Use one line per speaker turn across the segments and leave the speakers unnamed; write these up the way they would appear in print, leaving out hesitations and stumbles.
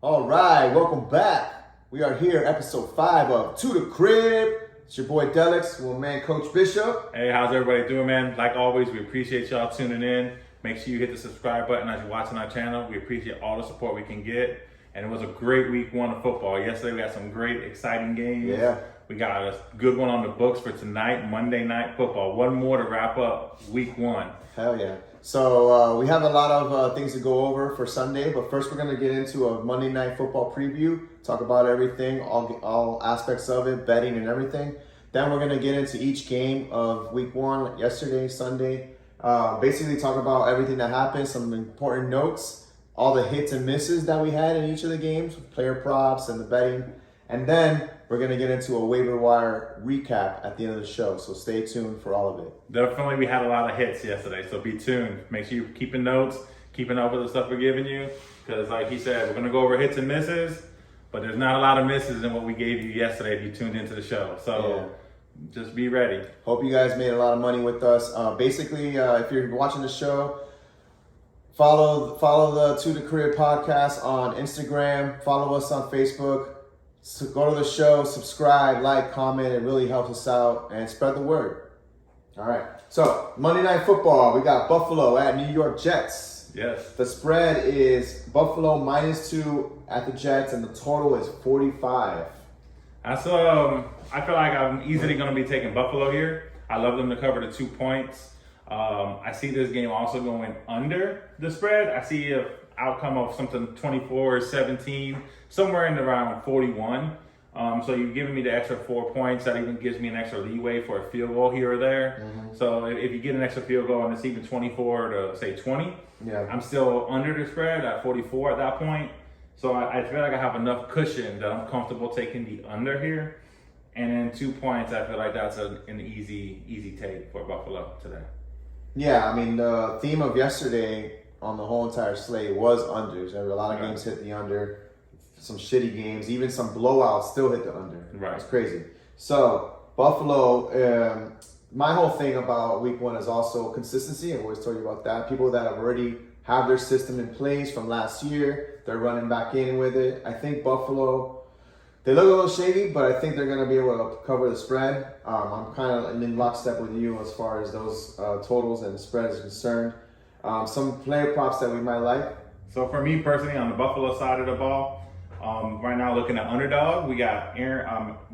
All right, welcome back. We are here, episode 5 of To The Crib. It's your boy Delix, with my man Coach Bishop.
Hey, how's everybody doing, man? Like always, we appreciate y'all tuning in. Make sure you hit the subscribe button as you're watching our channel. We appreciate all the support we can get. And it was a great week 1 of football. Yesterday, we had some great, exciting games.
Yeah.
We got a good one on the books for tonight, Monday Night Football. One more to wrap up week 1.
Hell yeah. So we have a lot of things to go over for Sunday, but first we're going to get into a Monday Night Football preview, talk about everything, all aspects of it, betting and everything. Then we're going to get into each game of week 1, like yesterday, Sunday. Basically talk about everything that happened, some important notes, all the hits and misses that we had in each of the games, player props and the betting. And then we're going to get into a waiver wire recap at the end of the show. So stay tuned for all of it.
Definitely, we had a lot of hits yesterday, so be tuned. Make sure you're keeping notes, keeping up with the stuff we're giving you. Because like he said, we're going to go over hits and misses, but there's not a lot of misses in what we gave you yesterday if you tuned into the show. So just be ready.
Hope you guys made a lot of money with us. Basically, if you're watching the show, follow the To The Crib podcast on Instagram. Follow us on Facebook. So go to the show, subscribe, like, comment. It really helps us out and spread the word. All right. So Monday Night Football, we got Buffalo at New York Jets.
Yes.
The spread is Buffalo -2 at the Jets, and the total is 45.
I feel like I'm easily going to be taking Buffalo here. I love them to cover the 2 points. I see this game also going under the spread. I see an outcome of something 24-17, somewhere in around 41. So you're giving me the extra 4 points. That even gives me an extra leeway for a field goal here or there. Mm-hmm. So if you get an extra field goal and it's even 24 to say 20, I'm still under the spread at 44 at that point. So I feel like I have enough cushion that I'm comfortable taking the under here. And then 2 points, I feel like that's an easy take for Buffalo today.
Yeah, I mean, the theme of yesterday on the whole entire slate was unders. There were a lot of games hit the under, some shitty games, even some blowouts still hit the under.
Right.
It's crazy. So, Buffalo, my whole thing about week 1 is also consistency. I always told you about that. People that have already have their system in place from last year, they're running back in with it. I think Buffalo, they look a little shady, but I think they're going to be able to cover the spread. I'm kind of in lockstep with you as far as those totals and spread is concerned. Some player props that we might like.
So for me personally, on the Buffalo side of the ball, right now looking at underdog, we got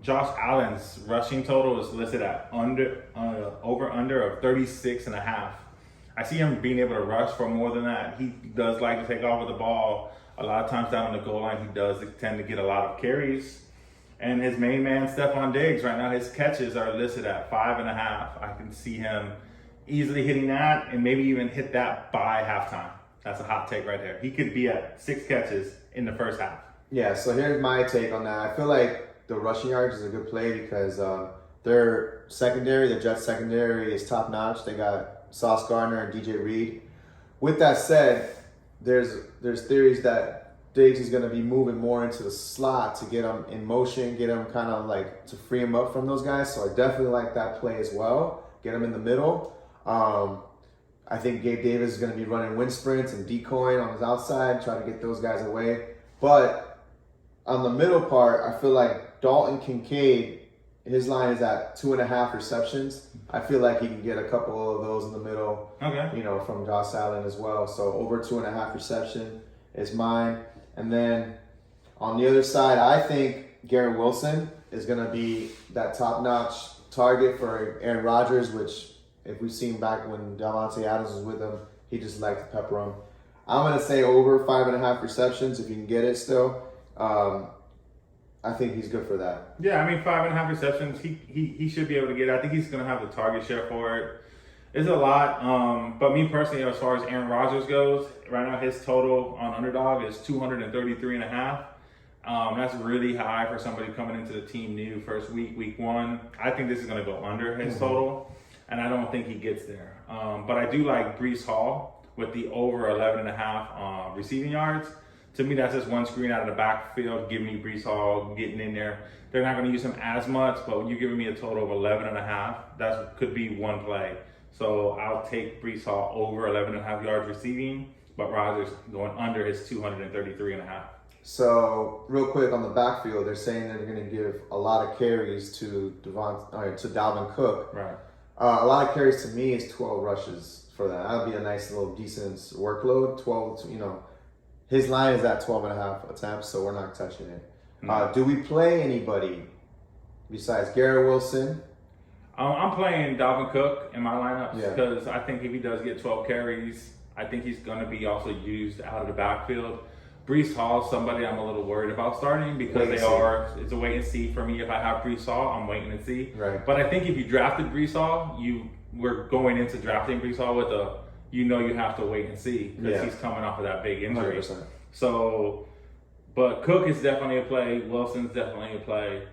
Josh Allen's rushing total is listed at over/under of 36.5. I see him being able to rush for more than that. He does like to take off with the ball. A lot of times down on the goal line, he does tend to get a lot of carries. And his main man, Stephon Diggs, right now his catches are listed at 5.5. I can see him easily hitting that and maybe even hit that by halftime. That's a hot take right there. He could be at 6 catches in the first half.
Yeah, so here's my take on that. I feel like the rushing yards is a good play because their secondary, the Jets secondary, is top notch. They got Sauce Gardner and DJ Reed. With that said, there's theories that Diggs is going to be moving more into the slot to get him in motion, get him kind of like to free him up from those guys. So I definitely like that play as well. Get him in the middle. I think Gabe Davis is going to be running wind sprints and decoying on his outside, trying to get those guys away. But on the middle part, I feel like Dalton Kincaid, his line is at 2.5 receptions. I feel like he can get a couple of those in the middle, from Josh Allen as well. So over 2.5 reception is mine. And then on the other side, I think Garrett Wilson is going to be that top-notch target for Aaron Rodgers, which if we've seen back when Davante Adams was with him, he just liked to pepper him. I'm going to say over 5.5 receptions if you can get it still. I think he's good for that.
Yeah, I mean 5.5 receptions. He should be able to get it. I think he's going to have the target share for it. It's a lot. But me personally, as far as Aaron Rodgers goes, right now his total on underdog is 233.5. That's really high for somebody coming into the team new first week 1. I think this is going to go under his total, and I don't think he gets there. But I do like Breece Hall with the over 11.5 receiving yards. To me, that's just one screen out of the backfield. Give me Breece Hall getting in there. They're not going to use him as much, but when you're giving me a total of 11.5, that could be one play. So I'll take Breece Hall over 11.5 yards receiving, but Rodgers going under his 233.5.
So real quick on the backfield, they're saying they're going to give a lot of carries to to Dalvin Cook.
Right.
A lot of carries to me is 12 rushes for that. That would be a nice little decent workload. 12, his line is at 12 and a half attempts, so we're not touching it. Do we play anybody besides Garrett Wilson?
I'm playing Dalvin Cook in my lineups
Yeah.
because I think if he does get 12 carries, I think he's going to be also used out of the backfield. Brees Hall, somebody I'm a little worried about starting because it's a wait and see for me. If I have Brees Hall, I'm waiting and see.
Right.
But I think if you drafted Brees Hall, you were going into drafting Brees Hall with you have to wait and see because he's coming off of that big injury.
100%.
So, but Cook is definitely a play. Wilson's definitely a play.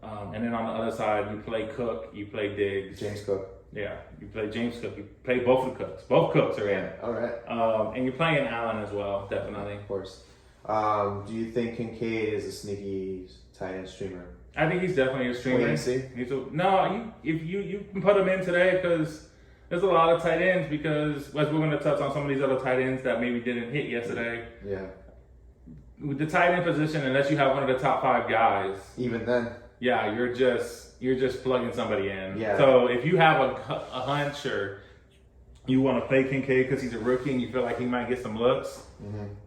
And then on the other side, you play Cook, you play Diggs.
James Cook.
Yeah, you play James Cook. You play both of the Cooks. Both Cooks are in.
All right.
And you're playing Allen as well, definitely.
Of course. Do you think Kincaid is a sneaky tight end streamer?
I think he's definitely a streamer.
Wait and see.
If you can put him in today because there's a lot of tight ends because as we're going to touch on some of these other tight ends that maybe didn't hit yesterday.
Yeah.
With the tight end position, unless you have one of the top 5 guys,
Even then.
yeah, you're just plugging somebody in.
Yeah.
So if you have a hunch or you want to play Kincaid because he's a rookie and you feel like he might get some looks,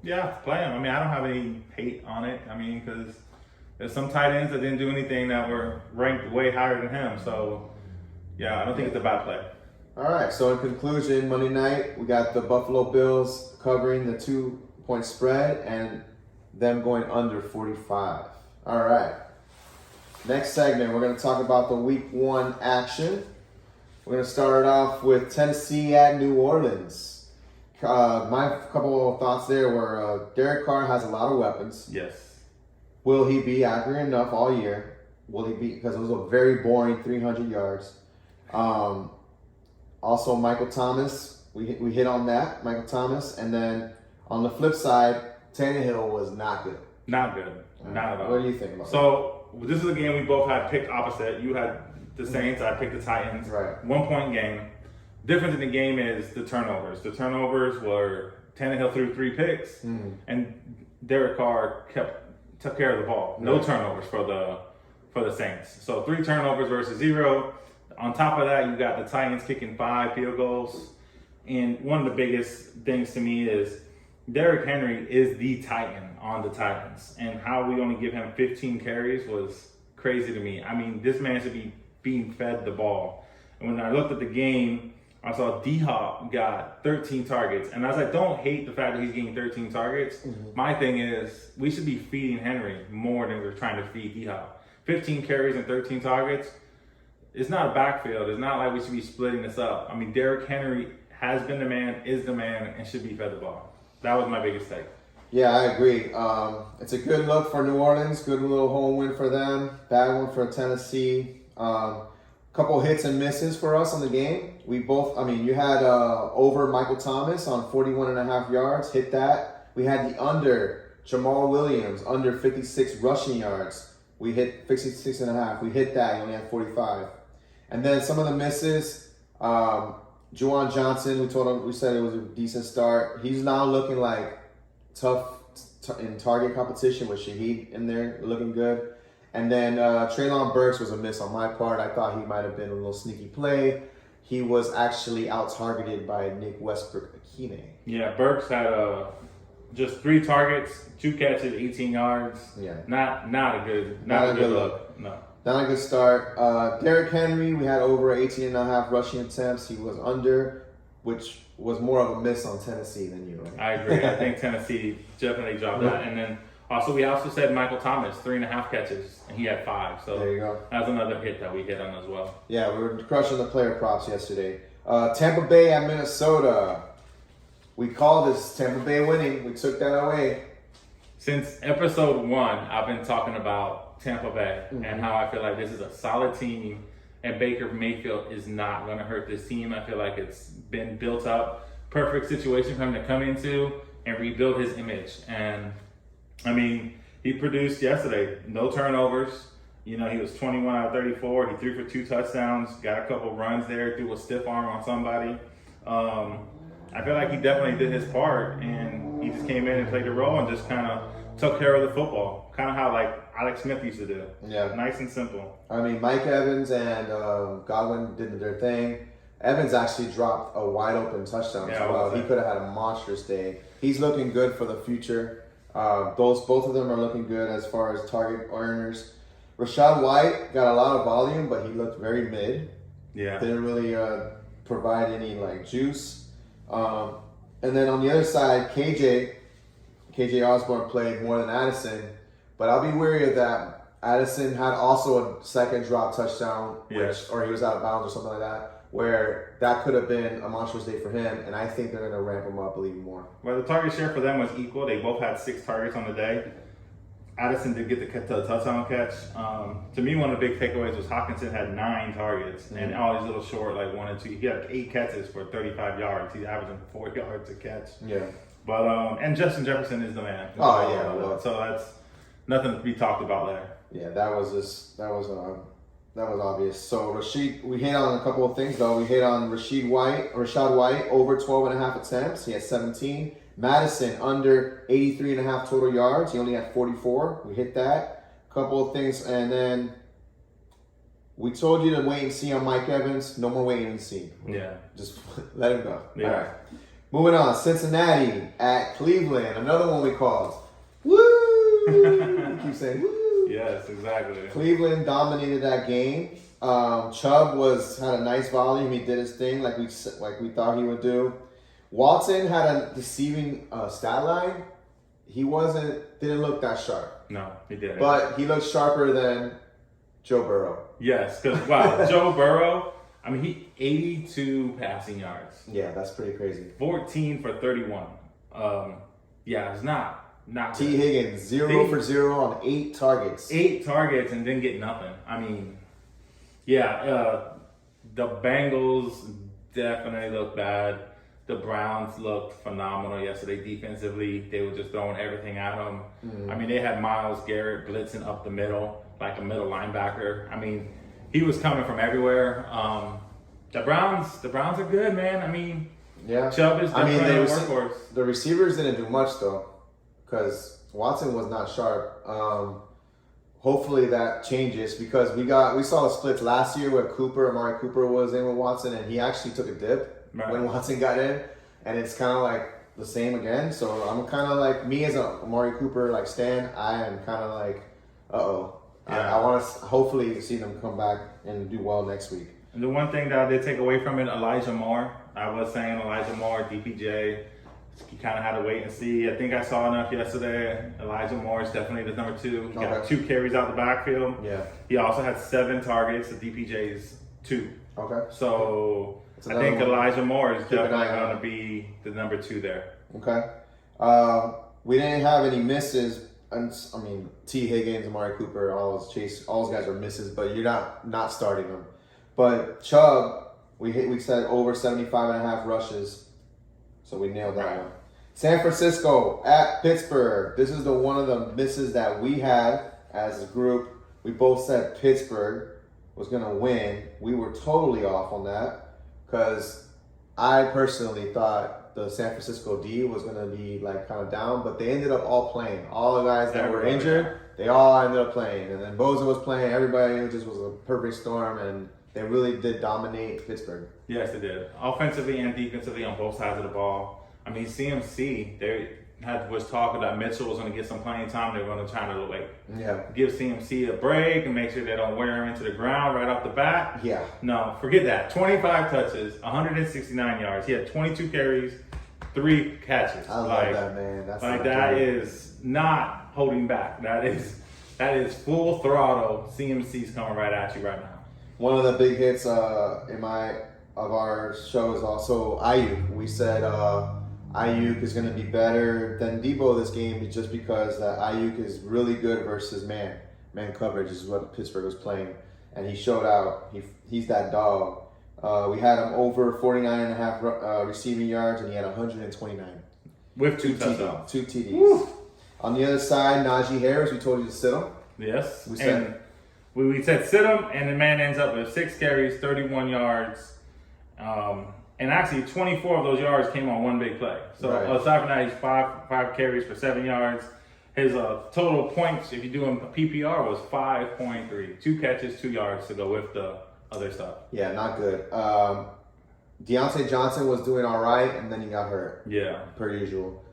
yeah, play him. I mean, I don't have any hate on it. I mean, because there's some tight ends that didn't do anything that were ranked way higher than him. So yeah, I don't think it's a bad play.
All right. So in conclusion, Monday night we got the Buffalo Bills covering the 2-point spread and them going under 45. All right. Next segment, we're going to talk about the Week 1 action. We're going to start it off with Tennessee at New Orleans. My couple of thoughts there were Derek Carr has a lot of weapons.
Yes.
Will he be accurate enough all year? Will he be, because it was a very boring 300 yards. Also, Michael Thomas, we hit on that, Michael Thomas. And then on the flip side, Tannehill was not good.
Not good. Not at all.
What do you think about that?
So this is a game we both had picked opposite. You had the Saints, I picked the Titans.
Right.
1-point game. Difference in the game is the turnovers. The turnovers were Tannehill threw 3 picks, and Derek Carr took care of the ball. No turnovers for the Saints. So 3 turnovers versus 0. On top of that, you got the Titans kicking 5 field goals. And one of the biggest things to me is Derrick Henry is the Titan on the Titans. And how we only give him 15 carries was crazy to me. I mean, this man should be being fed the ball. And when I looked at the game, I saw D-Hop got 13 targets. And I was like, don't hate the fact that he's getting 13 targets. My thing is, we should be feeding Henry more than we're trying to feed D-Hop. 15 carries and 13 targets. It's not a backfield. It's not like we should be splitting this up. I mean, Derrick Henry has been the man, is the man, and should be fed the ball. That was my biggest take.
Yeah, I agree. It's a good look for New Orleans. Good little home win for them. Bad one for Tennessee. Couple hits and misses for us on the game. You had over Michael Thomas on 41.5 yards. Hit that. We had the under Jamal Williams, under 56 rushing yards. We hit 56.5. We hit that. He only had 45. And then some of the misses. Juwan Johnson, we said it was a decent start. He's now looking like tough in target competition with Shaheed in there, looking good. And then Treylon Burks was a miss on my part. I thought he might have been a little sneaky play. He was actually out-targeted by Nick Westbrook-Akine.
Yeah, Burks had just 3 targets, 2 catches, 18 yards.
Yeah.
Not a good look. No.
Not a good start. Derrick Henry, we had over 18.5 rushing attempts. He was under, which was more of a miss on Tennessee than you. Right?
I agree. I think Tennessee definitely dropped that. And then we also said Michael Thomas, 3.5 catches, and he had 5. So
there you go.
That's another hit that we hit on as well.
Yeah, we were crushing the player props yesterday. Tampa Bay at Minnesota. We called this Tampa Bay winning. We took that away.
Since episode 1, I've been talking about Tampa Bay and how I feel like this is a solid team and Baker Mayfield is not going to hurt this team. I feel like it's been built up. Perfect situation for him to come into and rebuild his image. And, I mean, he produced yesterday. No turnovers. You know, he was 21 out of 34. He threw for 2 touchdowns, got a couple runs there, threw a stiff arm on somebody. I feel like he definitely did his part, and he just came in and played the role and just kind of took care of the football. Kind of how like Alex Smith used to do.
Yeah.
Nice and simple.
I mean, Mike Evans and Godwin did their thing. Evans actually dropped a wide open touchdown as well. He could have had a monstrous day. He's looking good for the future. Both of them are looking good as far as target earners. Rachaad White got a lot of volume, but he looked very mid.
Yeah.
Didn't really provide any like juice. And then on the other side, KJ Osborne played more than Addison, but I'll be wary of that. Addison had also a second drop touchdown, or he was out of bounds or something like that, where that could have been a monstrous day for him, and I think they're going to ramp him up even more.
Well, the target share for them was equal. They both had 6 targets on the day. Addison did get the touchdown catch. To me, one of the big takeaways was Hockenson had 9 targets, and all these little short, like 1 and 2. He had 8 catches for 35 yards. He's averaging 4 yards a catch.
Yeah.
But and Justin Jefferson is the man.
Oh yeah. Well,
so that's nothing to be talked about there.
Yeah, that was obvious. So we hit on a couple of things though. We hit on Rachaad White over 12.5 attempts. He had 17. Madison under 83.5 total yards. He only had 44. We hit that. Couple of things, and then we told you to wait and see on Mike Evans. No more waiting and see.
Yeah.
Just let him go.
Yeah.
All right. Moving on. Cincinnati at Cleveland. Another one we called. Woo! Keep saying woo.
Yes, exactly.
Cleveland dominated that game. Chubb had a nice volume. He did his thing like we thought he would do. Watson had a deceiving stat line. He didn't look that sharp.
No, he didn't.
But he looked sharper than Joe Burrow.
Yes, because wow, Joe Burrow. I mean, he 82 passing yards.
Yeah, that's pretty crazy.
14 for 31. Yeah, it's not.
T. Higgins 0 for 0 on 8 targets.
8 targets and didn't get nothing. I mean, yeah, the Bengals definitely look bad. The Browns looked phenomenal yesterday defensively. They were just throwing everything at them. I mean, they had Myles Garrett blitzing up the middle like a middle linebacker. I mean, he was coming from everywhere. The Browns are good, man. I mean,
yeah.
Chubb is definitely a workhorse.
The receivers didn't do much though, because Watson was not sharp. Hopefully that changes, because we saw the splits last year where Amari Cooper was in with Watson, and he actually took a dip when Watson got in, and it's kind of like the same again. So I'm kind of like, me as a Amari Cooper like stan, I am kind of like, I want to hopefully see them come back and do well next week.
And the one thing that I did take away from it, Elijah Moore. I was saying Elijah Moore, DPJ. You kind of had to wait and see. I think I saw enough yesterday. Elijah Moore is definitely the number 2. He got 2 carries out the backfield.
Yeah.
He also had 7 targets. The DPJ's 2.
Okay.
So I think Elijah Moore is definitely going to be the number 2 there.
Okay. We didn't have any misses. I mean, T. Higgins, Amari Cooper, all those guys are misses, but you're not starting them. But Chubb, we said over 75.5 rushes. So we nailed that one. San Francisco at Pittsburgh. This is one of the misses that we had as a group. We both said Pittsburgh was going to win. We were totally off on that, because I personally thought the San Francisco D was going to be like kind of down, but they ended up all playing. All the guys that were injured, they all ended up playing. And then Bosa was playing. Everybody just was a perfect storm, and they really did dominate Pittsburgh.
Yes, they did. Offensively and defensively on both sides of the ball. I mean, CMC, was talking that Mitchell was going to get some playing time. They were going to try to give CMC a break and make sure they don't wear him into the ground right off the bat.
Yeah.
No, forget that. 25 touches, 169 yards. He had 22 carries, 3 catches.
I love that, man. That's
that is not holding back. That is full throttle. CMC's coming right at you right now.
One of the big hits of our show is also Ayuk. We said Ayuk is going to be better than Debo this game, just because Ayuk is really good versus man coverage is what Pittsburgh was playing, and he showed out. He's that dog. We had him over 49.5 receiving yards, and he had 129
with 2 touchdowns,
2 TDs. Woo. On the other side, Najee Harris, we told you to sit him.
Yes, we said sit him, and the man ends up with 6 carries, 31 yards. And actually, 24 of those yards came on one big play. So aside from that, he's five carries for 7 yards. His total points, if you do him PPR, was 5.3. 2 catches, 2 yards to go with the other stuff.
Yeah, not good. Deontay Johnson was doing all right, and then he got hurt.
Yeah.
Per usual.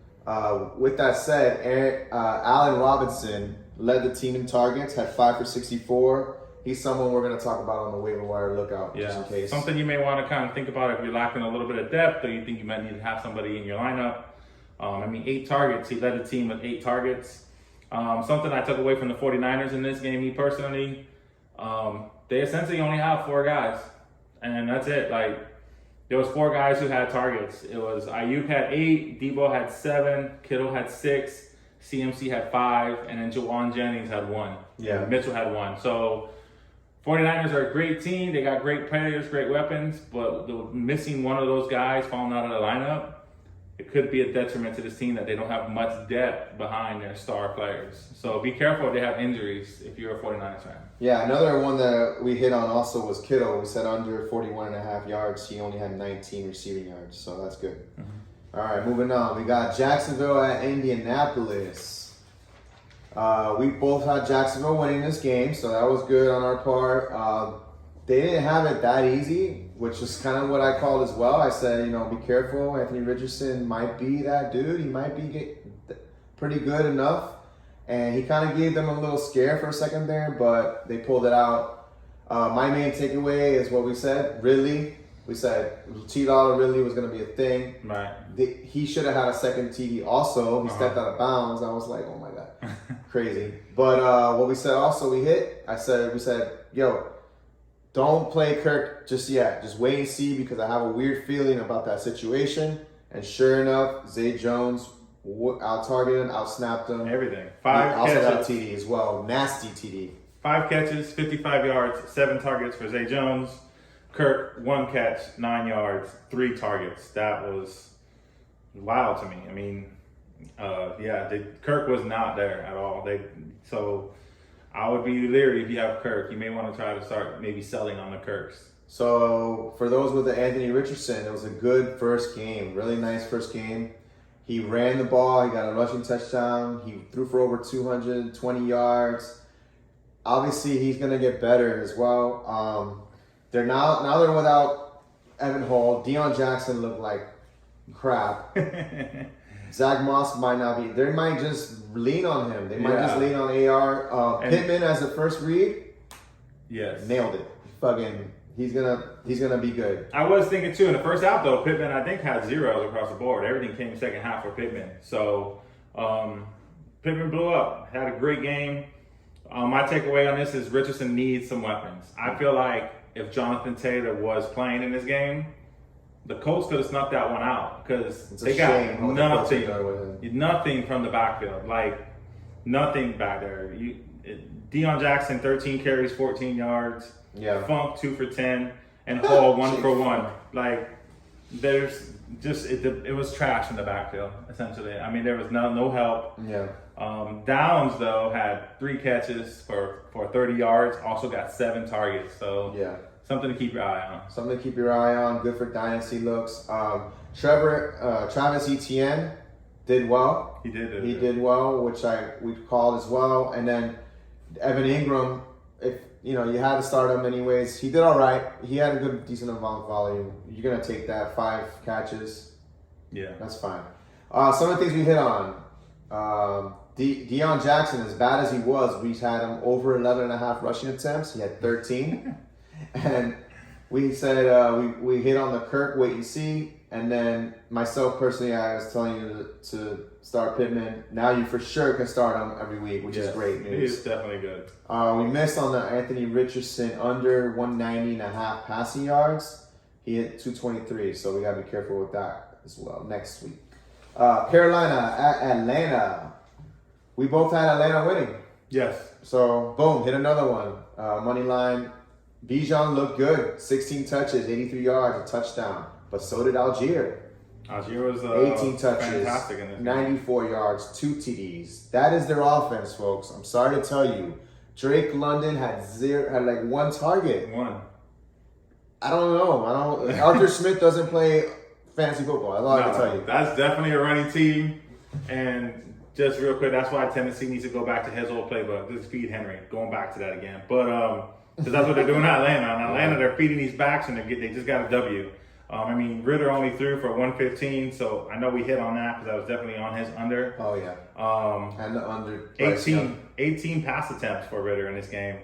With that said, Allen Robinson led the team in targets, had 5 for 64. He's someone we're going to talk about on the waiver wire lookout, just in case.
Something you may want to kind of think about if you're lacking a little bit of depth, or you think you might need to have somebody in your lineup. 8 targets. He led the team with 8 targets. Something I took away from the 49ers in this game, me personally, they essentially only have 4 guys. And that's it. Like, there was 4 guys who had targets. It was Ayuk had 8, Debo had 7, Kittle had 6, CMC had 5, and then Jawan Jennings had 1.
Yeah.
Mitchell had 1. So 49ers are a great team. They got great players, great weapons, but missing one of those guys falling out of the lineup, it could be a detriment to this team that they don't have much depth behind their star players. So be careful if they have injuries if you're a 49ers fan.
Yeah, another one that we hit on also was Kittle. We said under 41.5 yards. He only had 19 receiving yards, so that's good. Mm-hmm. All right, moving on. We got Jacksonville at Indianapolis. We both had Jacksonville winning this game, so that was good on our part. They didn't have it that easy, which is kind of what I called as well. I said, be careful. Anthony Richardson might be that dude. He might be pretty good enough. And he kind of gave them a little scare for a second there, but they pulled it out. My main takeaway is what we said. Ridley. We said T-Dollar Ridley was going to be a thing.
Right.
He should have had a second TD also. He stepped out of bounds. I was like, oh my God. Crazy. But what we said also, we said, yo, don't play Kirk just yet. Just wait and see, because I have a weird feeling about that situation. And sure enough, Zay Jones out-targeted him, out-snapped him.
Everything.
He
5
also
catches.
got a TD as well. Nasty TD.
5 catches, 55 yards, 7 targets for Zay Jones. Kirk, 1 catch, 9 yards, 3 targets. That was wild to me. I mean, Kirk was not there at all. So I would be leery if you have Kirk. You may want to try to start maybe selling on the Kirks.
So for those with the Anthony Richardson, it was a good first game. Really nice first game. He ran the ball. He got a rushing touchdown. He threw for over 220 yards. Obviously, he's going to get better as well. They're now they're without Evan Hall. Deion Jackson looked like crap. Zach Moss might not be. They might just lean on him. They might just lean on AR. Pittman as the first read.
Yes.
Nailed it. He's gonna be good.
I was thinking too in the first half though, Pittman I think had zeros across the board. Everything came second half for Pittman. So Pittman blew up. Had a great game. My takeaway on this is Richardson needs some weapons. I feel like if Jonathan Taylor was playing in this game, the Colts could have snuck that one out, because they got nothing from the backfield. Like, nothing back there. Deion Jackson, 13 carries, 14 yards.
Yeah.
Funk, 2 for 10. And Hall, 1 for 1. Like, there's just, it was trash in the backfield, essentially. I mean, there was no help.
Yeah.
Downs, though, had 3 catches for 30 yards. Also got 7 targets. So,
yeah.
Something to keep your eye on.
Something to keep your eye on. Good for dynasty looks. Travis Etienne did well.
He
did well, which we called as well. And then Evan Ingram, if you had to start him anyways, he did all right. He had a decent amount of volume. You're gonna take that 5 catches.
Yeah,
that's fine. Some of the things we hit on. Deion Jackson, as bad as he was, we had him over 11.5 rushing attempts. He had 13. And we said we hit on the Kirk wait and see, and then myself personally, I was telling you to start Pittman. Now you for sure can start him every week, which is great news.
He's definitely good.
We missed on the Anthony Richardson under 190.5 passing yards. He hit 223, so we gotta be careful with that as well next week. Carolina at Atlanta. We both had Atlanta winning.
Yes.
So boom, hit another one. Money line. Bijan looked good. 16 touches, 83 yards, a touchdown. But so did Algier.
Algier was
18 touches,
fantastic in this game.
94 yards, 2 TDs. That is their offense, folks. I'm sorry to tell you. Drake London had like 1 target.
1.
I don't know. Arthur Smith doesn't play fantasy football. That's all I can tell you.
That's definitely a running team. And just real quick, that's why Tennessee needs to go back to his old playbook. Just feed Henry. Going back to that again. But because that's what they're doing in Atlanta. In Atlanta, they're feeding these backs and they just got a W. I mean, Ritter only threw for 115, so I know we hit on that because I was definitely on his under.
Oh, yeah. And the under.
18 pass attempts for Ritter in this game.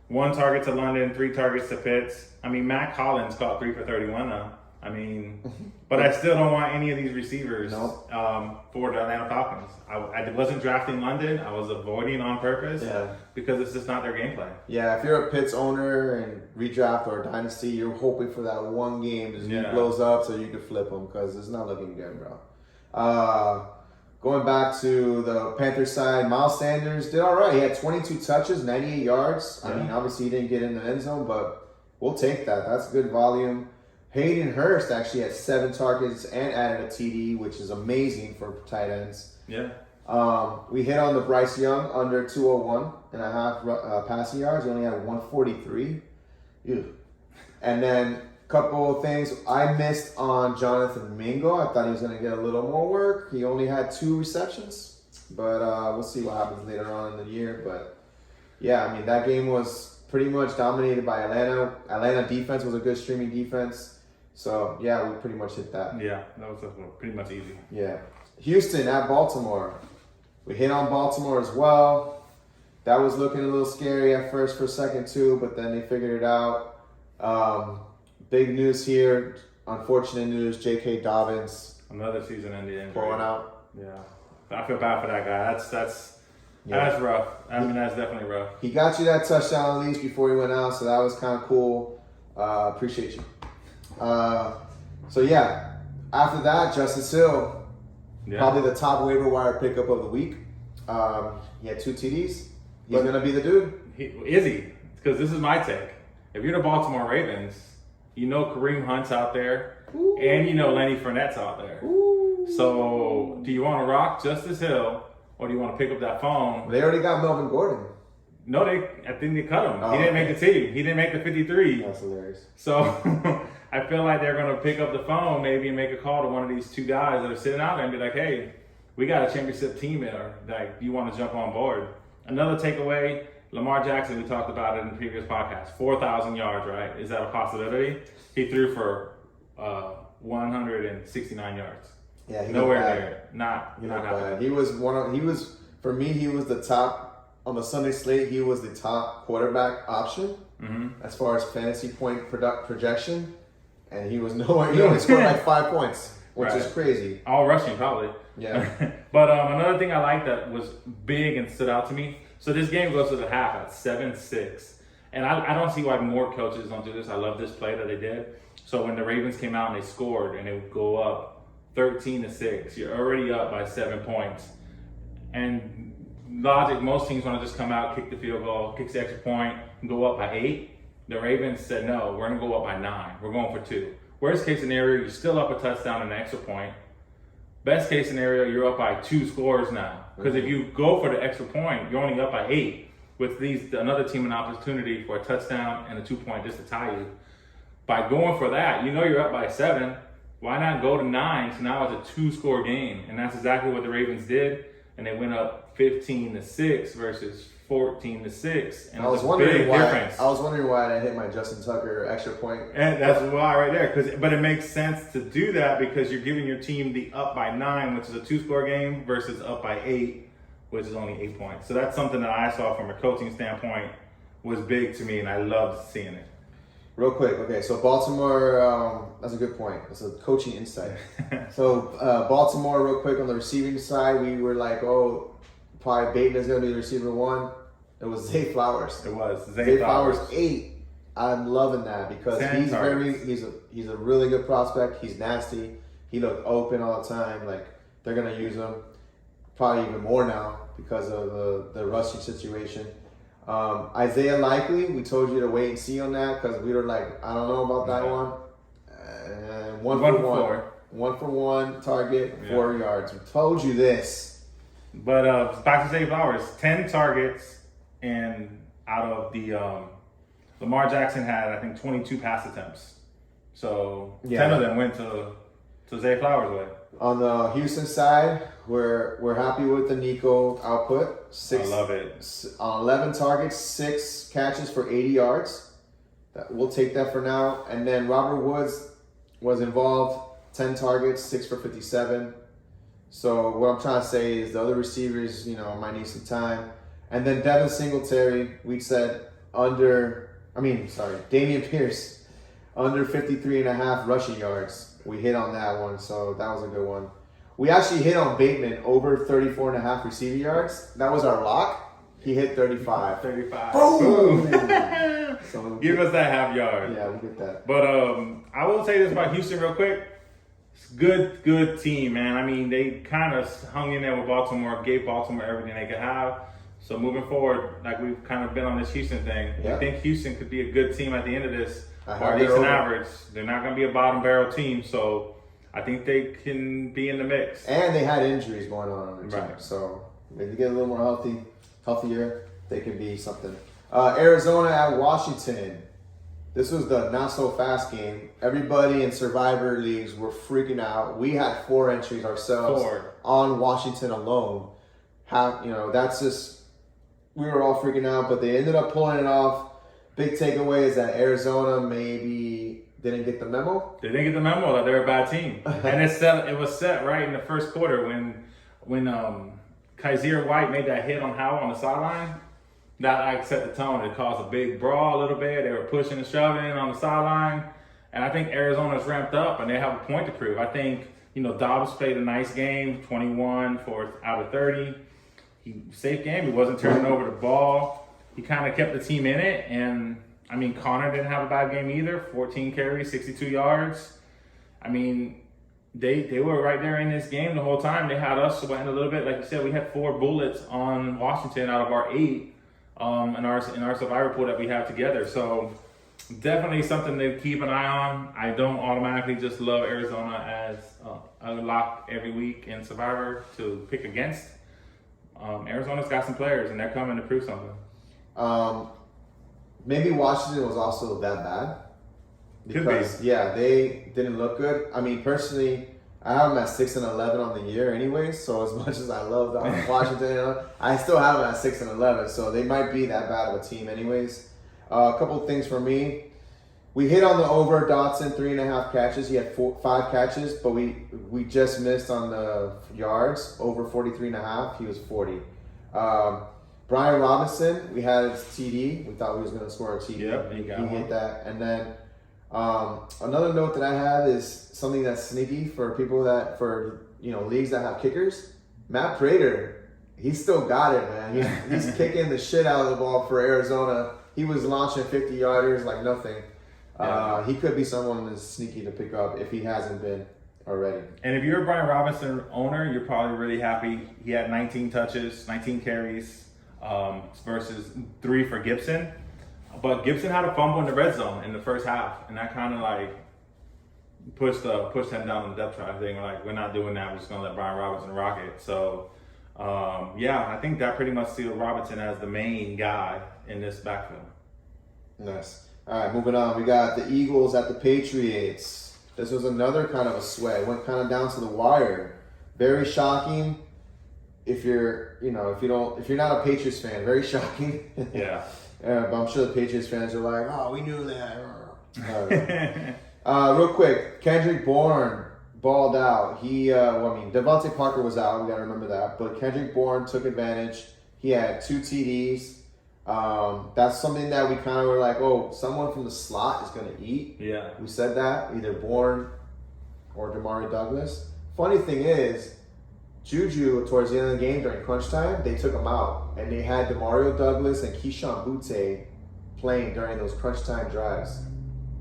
1 target to London, 3 targets to Pitts. I mean, Matt Collins caught 3 for 31 though. I mean, but I still don't want any of these receivers for the Atlanta Falcons. I wasn't drafting London. I was avoiding on purpose because it's just not their gameplay.
Yeah, if you're a Pitts owner and redraft or dynasty, you're hoping for that one game that he blows up so you can flip him because it's not looking good, bro. Going back to the Panthers side, Miles Sanders did all right. He had 22 touches, 98 yards. I mean, obviously he didn't get in the end zone, but we'll take that. That's good volume. Hayden Hurst actually had 7 targets and added a TD, which is amazing for tight ends.
Yeah.
We hit on the Bryce Young under 201.5 passing yards. He only had 143. Ew. And then a couple of things I missed on Jonathan Mingo. I thought he was going to get a little more work. He only had 2 receptions, but we'll see what happens later on in the year. But yeah, I mean, that game was pretty much dominated by Atlanta. Atlanta defense was a good streaming defense. So, yeah, we pretty much hit that.
Yeah, that was pretty much easy.
Yeah. Houston at Baltimore. We hit on Baltimore as well. That was looking a little scary at first for a second, too, but then they figured it out. Big news here. Unfortunate news. J.K. Dobbins.
Another season-ending injury.
Pulling out.
Yeah. I feel bad for that guy. That's rough. I mean, that's definitely rough.
He got you that touchdown at least before he went out, so that was kind of cool. Appreciate you. So yeah, after that, Justice Hill, probably the top waiver wire pickup of the week. He had 2 TDs. He's gonna be the dude.
Is he? Because this is my take. If you're the Baltimore Ravens, you know Kareem Hunt's out there, and you know Lenny Fournette's out there. So do you want to rock Justice Hill, or do you want to pick up that phone?
They already got Melvin Gordon.
No, I think they cut him. He didn't make the team. He didn't make the 53.
That's hilarious.
So I feel like they're going to pick up the phone maybe and make a call to one of these 2 guys that are sitting out there and be like, hey, we got a championship team there. Like, you want to jump on board? Another takeaway, Lamar Jackson, we talked about it in the previous podcast, 4,000 yards, right? Is that a possibility? He threw for 169 yards.
Yeah, he
nowhere
bad.
Near. Not
bad. He was for me, he was the top. On the Sunday slate, he was the top quarterback option as far as fantasy point projection, and he was nowhere. He only scored like 5 points, which is crazy.
All rushing, probably.
Yeah.
But another thing I liked that was big and stood out to me. So this game goes to the half at 7-6, and I don't see why more coaches don't do this. I love this play that they did. So when the Ravens came out and they scored, and they would go up 13-6, you're already up by 7 points, and logic, most teams want to just come out, kick the field goal, kick the extra point, and go up by 8. The Ravens said, no, we're going to go up by 9. We're going for 2. Worst case scenario, you're still up a touchdown and an extra point. Best case scenario, you're up by 2 scores now. Because if you go for the extra point, you're only up by 8. With another team an opportunity for a touchdown and a 2-point just to tie you. By going for that, you know you're up by 7. Why not go to 9? So now it's a 2-score game. And that's exactly what the Ravens did. And they went up 15-6 versus 14-6, and
I was wondering why I hit my Justin Tucker extra point.
And that's why right there, but it makes sense to do that because you're giving your team the up by 9, which is a 2-score game, versus up by 8, which is only 8 points. So that's something that I saw from a coaching standpoint was big to me, and I loved seeing it.
Real quick, okay, so Baltimore, that's a good point. That's a coaching insight. So Baltimore, real quick, on the receiving side, we were like, oh, probably Bateman is going to be the receiver 1. It was Zay Flowers.
It was
Zay Flowers 8. I'm loving that because he's a really good prospect. He's nasty. He looked open all the time. Like, they're going to use him probably even more now because of the rushing situation. Isaiah Likely, we told you to wait and see on that because we were like, I don't know about that one. 1 for 1. 1 for 1 target, 4 yards. We told you this.
But back to Zay Flowers, 10 targets, and out of the Lamar Jackson had, I think, 22 pass attempts. So 10 of them went to Zay Flowers' way.
On the Houston side, we're happy with the Nico output.
I love it.
On 11 targets, 6 catches for 80 yards. We'll take that for now. And then Robert Woods was involved, 10 targets, 6 for 57. So what I'm trying to say is the other receivers, might need some time. And then Devin Singletary, we said Damian Pierce, under 53.5 rushing yards. We hit on that one, so that was a good one. We actually hit on Bateman over 34.5 receiving yards. That was our lock. He hit 35.
35.
Boom! So
Give us that half yard.
Yeah, we'll get that.
But I will say this about Houston real quick. It's a good team, man. I mean, they kind of hung in there with Baltimore, gave Baltimore everything they could have. So moving forward, like we've kind of been on this Houston thing,
Yeah.
I think Houston could be a good team at the end of this,
I
or
have
at
it
least an
over.
average. They're not going to be a bottom barrel team, so I think they can be in the mix.
And they had injuries going on their team.
Right.
So if they get a little more healthier, they could be something. Arizona at Washington. This was the not so fast game. Everybody in Survivor leagues were freaking out. We had 4 entries ourselves
4.
on Washington alone. That's just, we were all freaking out, but they ended up pulling it off. Big takeaway is that Arizona maybe didn't get the memo.
They didn't get the memo that they're a bad team, and it was set right in the first quarter when Kaiser White made that hit on Howell on the sideline. That set the tone. It caused a big brawl a little bit. They were pushing and shoving on the sideline, and I think Arizona's ramped up and they have a point to prove. I think Dobbs played a nice game, 21 out of 30. Safe game. He wasn't turning over the ball. He kind of kept the team in it, and I mean, Connor didn't have a bad game either. 14 carries, 62 yards. I mean, they were right there in this game the whole time. They had us sweating a little bit. Like you said, we had 4 bullets on Washington out of our 8 in our survivor pool that we have together. So definitely something to keep an eye on. I don't automatically just love Arizona as a lock every week in Survivor to pick against. Arizona's got some players, and they're coming to prove something.
Maybe Washington was also that bad.
Could be.
Yeah, they didn't look good. I mean, personally, I have them at 6-11 on the year anyways. So as much as I love Washington, I still have them at 6-11. So they might be that bad of a team anyways. A couple of things for me. We hit on the over Dotson, 3.5 catches. He had 5 catches, but we just missed on the yards, over 43.5. He was 40. Brian Robinson, we had his TD. We thought we was going to score a TD.
Yep, he
hit that. And then another note that I have is something that's sneaky for people leagues that have kickers. Matt Prater, he's still got it, man. He's kicking the shit out of the ball for Arizona. He was launching 50-yarders like nothing.
Yeah.
He could be someone that's sneaky to pick up if he hasn't been already.
And if you're a Brian Robinson owner, you're probably really happy. He had 19 touches, 19 carries versus 3 for Gibson. But Gibson had a fumble in the red zone in the first half, and that kind of like pushed him down the depth chart. Thing like, we're not doing that. We're just gonna let Brian Robinson rock it. So I think that pretty much sealed Robinson as the main guy in this backfield.
Nice. All right, moving on. We got the Eagles at the Patriots. This was another kind of a sweat. It went kind of down to the wire. Very shocking. If you're not a Patriots fan, very shocking.
Yeah.
But I'm sure the Patriots fans are like, oh, we knew that. Real quick, Kendrick Bourne balled out. Devontae Parker was out. We got to remember that. But Kendrick Bourne took advantage. He had 2 TDs. That's something that we kind of were like, oh, someone from the slot is going to eat.
Yeah.
We said that, either Bourne or Damari Douglas. Funny thing is, Juju, towards the end of the game during crunch time, they took him out. And they had Demario Douglas and Keyshawn Butte playing during those crunch time drives.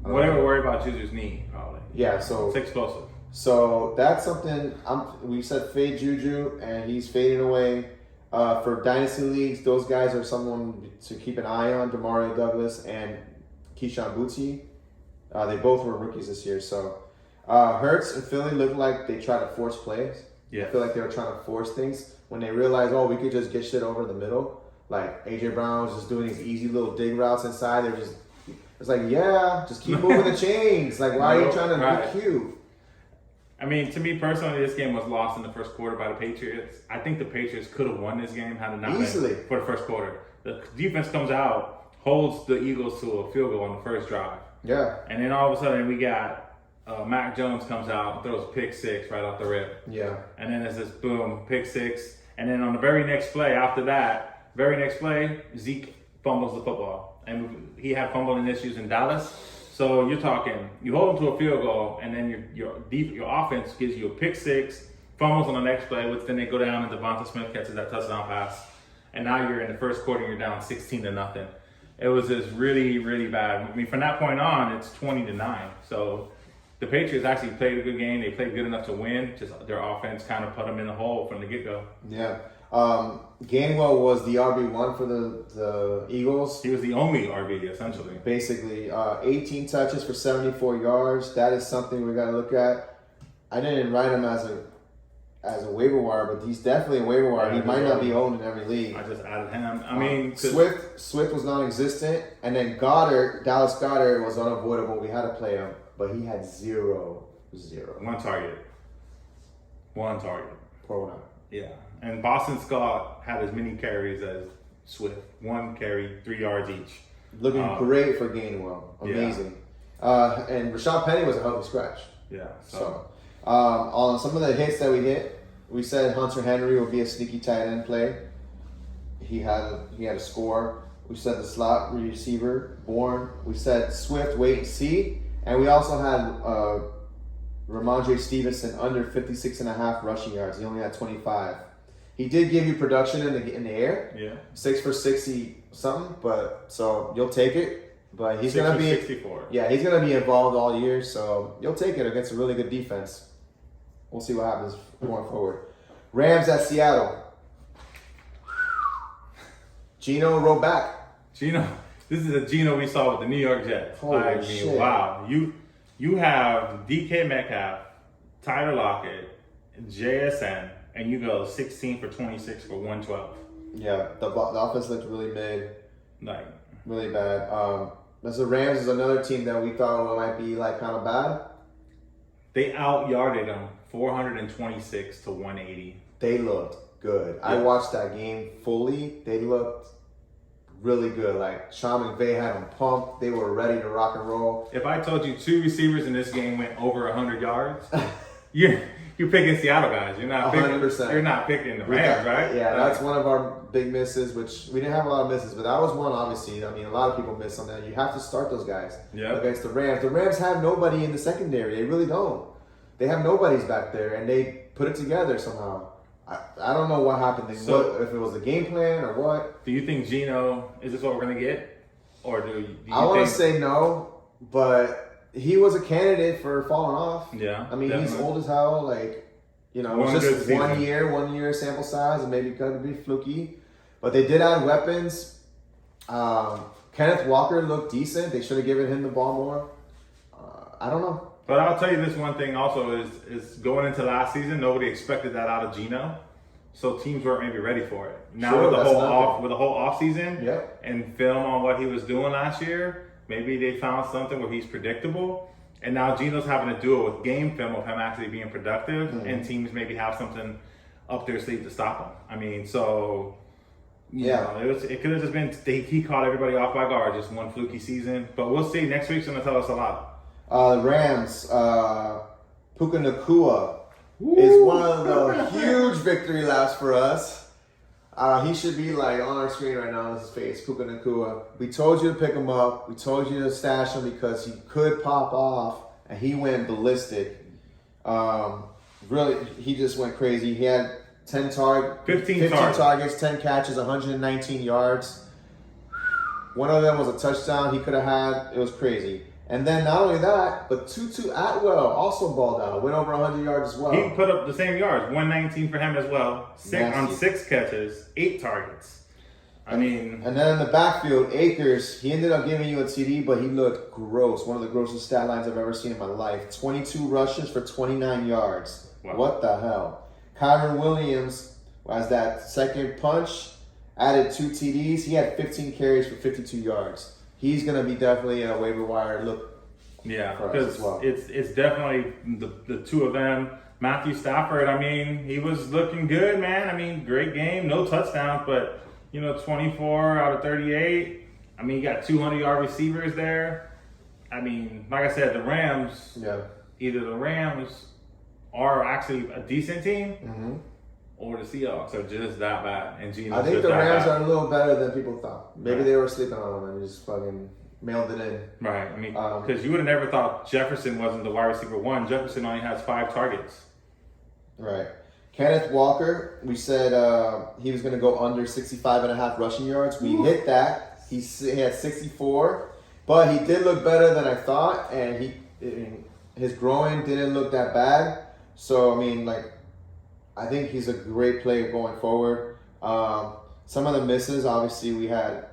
What they were worried about Juju's knee, probably.
Yeah, so
It's explosive.
So that's something we said fade Juju, and he's fading away. For dynasty leagues, those guys are someone to keep an eye on. Demario Douglas and Keyshawn Butte. They both were rookies this year. So Hurts and Philly looked like they tried to force plays.
Yeah.
I feel like they were trying to force things when they realized, we could just get shit over the middle. Like AJ Brown was just doing these easy little dig routes inside. It's like, yeah, just keep moving the chains. Like, why are you trying to be cute?
I mean, to me personally, this game was lost in the first quarter by the Patriots. I think the Patriots could have won this game had it not
Easily.
been for the first quarter. The defense comes out, holds the Eagles to a field goal on the first drive.
Yeah.
And then all of a sudden we got Mac Jones comes out, throws pick six right off the rip.
Yeah.
And then it's this boom, pick six. And then on the very next play after that, Zeke fumbles the football. And he had fumbling issues in Dallas. So you're talking, you hold them to a field goal, and then your offense gives you a pick six, fumbles on the next play, which then they go down and Devonta Smith catches that touchdown pass. And now you're in the first quarter, you're down 16-0. It was just really, really bad. I mean, from that point on, it's 20-9. So the Patriots actually played a good game. They played good enough to win. Just their offense kind of put them in the hole from the get-go.
Yeah. Gainwell was the RB1 for the Eagles.
He was the only RB, essentially.
Basically, 18 touches for 74 yards. That is something we got to look at. I didn't write him as a waiver wire, but he's definitely a waiver wire.
Yeah,
he might not be owned in every league.
I just added him. I mean,
Swift was non-existent, and then Dallas Goedert was unavoidable. We had to play him, but he had zero.
One target.
Poor one.
Yeah. And Boston Scott had as many carries as Swift. 1 carry, 3 yards each.
Looking great for Gainwell. Amazing. Yeah. And Rashad Penny was a healthy scratch.
Yeah.
So on some of the hits that we hit, we said Hunter Henry would be a sneaky tight end play. He had a score. We said the slot receiver, Bourne. We said Swift, wait and see. And we also had Ramondre Stevenson under 56.5 rushing yards. He only had 25. He did give you production in the air.
Yeah.
6 for 60 something, but so you'll take it. But he's
6
gonna be
64.
Yeah, he's gonna be involved all year, so you'll take it against a really good defense. We'll see what happens going forward. Rams at Seattle. Geno rolled back.
This is a Geno we saw with the New York Jets.
Holy shit.
Wow. You have DK Metcalf, Tyler Lockett, JSN, and you go 16 for 26 for 112.
Yeah, the offense looked really really bad. The Rams is another team that we thought might be kind of bad.
They out-yarded them 426 to 180.
They looked good.
Yeah.
I watched that game fully. They looked really good. Sean McVay had them pumped. They were ready to rock and roll.
If I told you 2 receivers in this game went over 100 yards, you're picking Seattle guys. You're not picking.
100%.
You're not picking the Rams, right?
Yeah, that's one of our big misses. Which we didn't have a lot of misses, but that was one. Obviously, I mean, a lot of people miss on that. You have to start those guys against the Rams. The Rams have nobody in the secondary. They really don't. They have nobodies back there, and they put it together somehow. I don't know what happened. If it was a game plan or what.
Do you think Geno, is this what we're going to get? Or do you
I want to say no, but he was a candidate for falling off.
Yeah.
I mean,
definitely.
he's old as hell. It was just 1 year sample size, and maybe it could be fluky. But they did add weapons. Kenneth Walker looked decent. They should have given him the ball more. I don't know.
But I'll tell you this one thing also is going into last season, nobody expected that out of Geno. So teams weren't maybe ready for it. Now with the whole off season and film on what he was doing last year, maybe they found something where he's predictable. And now Geno's having to do it with game film of him actually being productive, and teams maybe have something up their sleeve to stop him. I mean, so you know, it could have just been he caught everybody off by guard, just one fluky season. But we'll see. Next week's gonna tell us a lot.
The Rams, Puka Nacua is one of the huge victory laps for us. He should be on our screen right now. This is his face, Puka Nacua. We told you to pick him up. We told you to stash him because he could pop off, and he went ballistic. Really, he just went crazy. He had 15 targets, 10 catches, 119 yards. One of them was a touchdown he could have had. It was crazy. And then not only that, but Tutu Atwell also balled out. Went over 100 yards as well.
He put up the same yards, 119 for him as well. 6 catches, 8 targets. And
then in the backfield, Akers, he ended up giving you a TD, but he looked gross. One of the grossest stat lines I've ever seen in my life. 22 rushes for 29 yards.
Wow.
What the hell? Kyron Williams, as that second punch, added 2 TDs. He had 15 carries for 52 yards. He's going to be definitely a waiver wire look
Yeah,
for us
because
as well.
it's definitely the two of them. Matthew Stafford, I mean, he was looking good, man. I mean, great game, no touchdowns, but 24 out of 38. I mean, you got 200-yard receivers there. I mean, like I said, the Rams.
Yeah.
Either the Rams are actually a decent team,
Mm-hmm.
or the Seahawks are just that bad. And Geno's
I think
just
the
that
Rams
bad.
are a little better than people thought. Maybe
Right.
they were sleeping on them and just fucking mailed it in.
Right. I mean,
Um,
because you would have never thought Jefferson wasn't the wide receiver one. Jefferson only has 5 targets.
Right. Kenneth Walker, we said he was going to go under 65.5 rushing yards. We hit that. He had 64, but he did look better than I thought, and his groin didn't look that bad. So, I mean, I think he's a great player going forward. Some of the misses, obviously, we had,